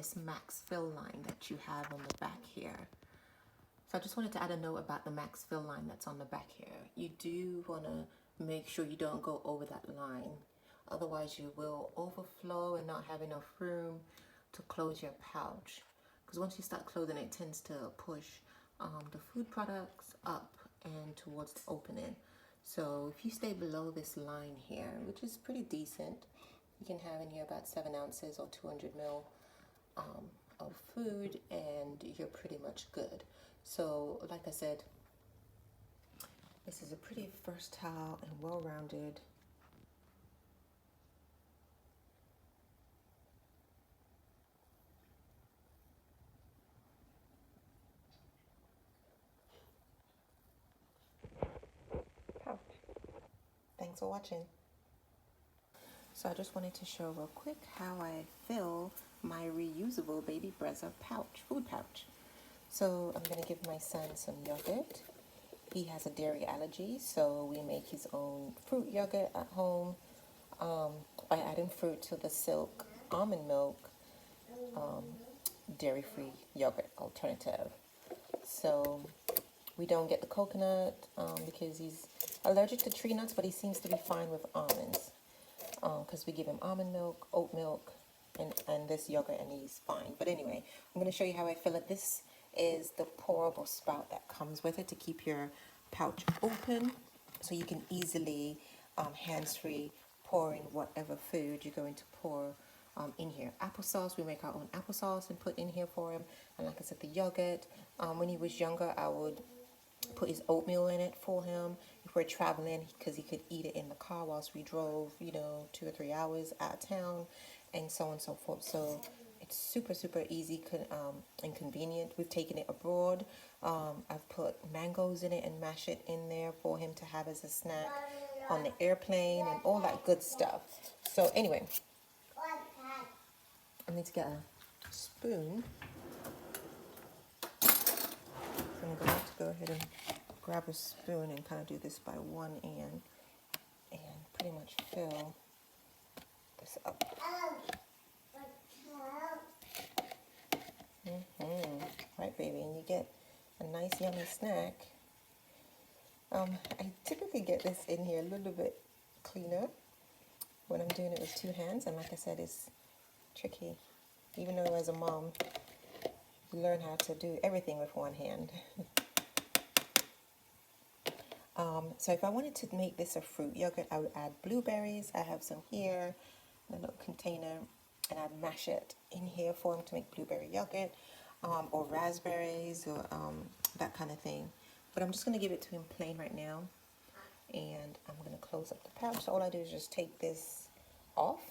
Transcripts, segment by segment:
this max fill line that you have on the back here. So I just wanted to add a note about the max fill line that's on the back here. You do want to make sure you don't go over that line. Otherwise you will overflow and not have enough room to close your pouch. Because once you start closing, it tends to push the food products up and towards the opening. So if you stay below this line here, which is pretty decent, you can have in here about 7 ounces or 200 ml of food, and you're pretty much good. So like I said, this is a pretty versatile and well-rounded pouch. Thanks for watching. So I just wanted to show real quick how I fill my reusable Baby Brezza pouch, food pouch. So I'm going to give my son some yogurt. He has a dairy allergy, so we make his own fruit yogurt at home by adding fruit to the Silk almond milk dairy-free yogurt alternative. So we don't get the coconut because he's allergic to tree nuts, but he seems to be fine with almonds. Because we give him almond milk, oat milk, and this yogurt, and he's fine. But anyway, I'm going to show you how I fill it. This is the pourable spout that comes with it to keep your pouch open, so you can easily, hands-free, pour in whatever food you're going to pour in here. Applesauce, we make our own applesauce and put in here for him. And like I said, the yogurt, when he was younger, I would put his oatmeal in it for him if we're traveling, because he could eat it in the car whilst we drove, 2 or 3 hours out of town, and so on and so forth. So it's super easy and convenient. We've taken it abroad. I've put mangoes in it and mashed it in there for him to have as a snack on the airplane and all that good stuff. So anyway, I need to get a spoon. So I'm going to have to go ahead and grab a spoon and kind of do this by one end and pretty much fill this up. Right, baby, and you get a nice yummy snack. I typically get this in here a little bit cleaner when I'm doing it with 2 hands, and like I said, it's tricky. Even though as a mom, you learn how to do everything with 1 hand. So if I wanted to make this a fruit yogurt, I would add blueberries. I have some here in a little container, and I'd mash it in here for him to make blueberry yogurt, or raspberries, or that kind of thing. But I'm just going to give it to him plain right now, and I'm going to close up the pouch. So all I do is just take this off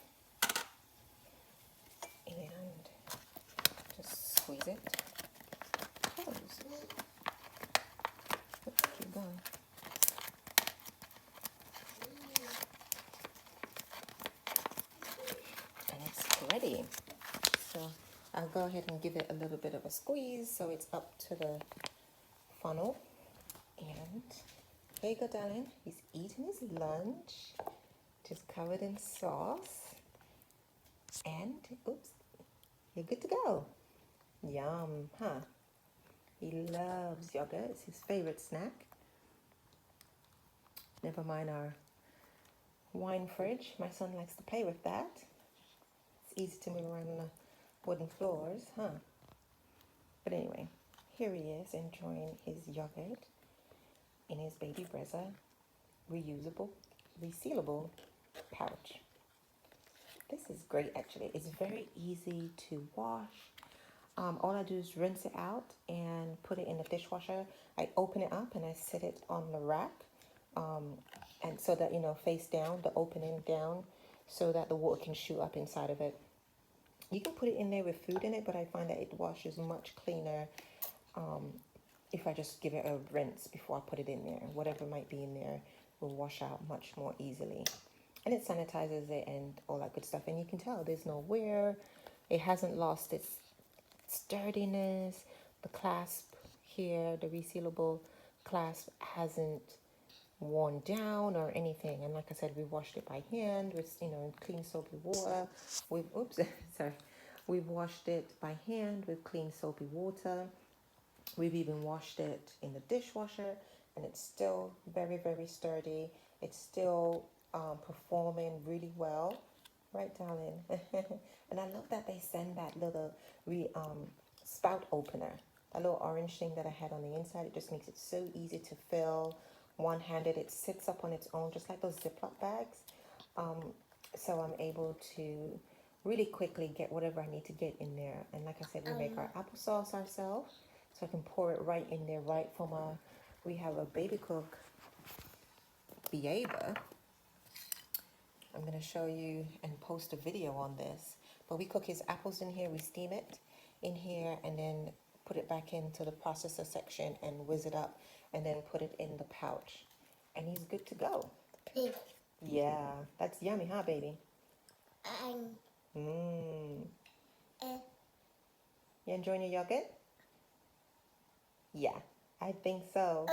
and just squeeze it close. Oops, keep going. And it's ready. So I'll go ahead and give it a little bit of a squeeze so it's up to the funnel. And here you go, darling. He's eating his lunch, just covered in sauce. And, oops, you're good to go. Yum, huh? He loves yogurt. It's his favorite snack. Never mind our wine fridge. My son likes to play with that. It's easy to move around on the wooden floors, huh? But anyway, here he is enjoying his yogurt in his Baby Brezza resealable pouch. This is great, actually. It's very easy to wash. All I do is rinse it out and put it in the dishwasher. I open it up and I set it on the rack, and so that, face down, the opening down, so that the water can shoot up inside of it. You can put it in there with food in it, but I find that it washes much cleaner if I just give it a rinse before I put it in there. Whatever might be in there will wash out much more easily. And it sanitizes it and all that good stuff. And you can tell there's no wear. It hasn't lost its sturdiness. The clasp here, the resealable clasp, hasn't worn down or anything. And like I said, we washed it by hand with, clean soapy water. We've, oops, sorry. We've washed it by hand with clean soapy water. We've even washed it in the dishwasher, and it's still very, very sturdy. It's still performing really well. Right, darling? And I love that they send that little spout opener. That little orange thing that I had on the inside. It just makes it so easy to fill. One-handed, it sits up on its own, just like those Ziploc bags. So I'm able to really quickly get whatever I need to get in there. And like I said, we make our applesauce ourselves. So I can pour it right in there, right from we have a baby cook, Biaba. I'm going to show you and post a video on this. But we cook his apples in here, we steam it in here, and then put it back into the processor section and whiz it up, and then put it in the pouch. And he's good to go. Yeah, that's yummy, huh, baby? You enjoying your yogurt? Yeah, I think so.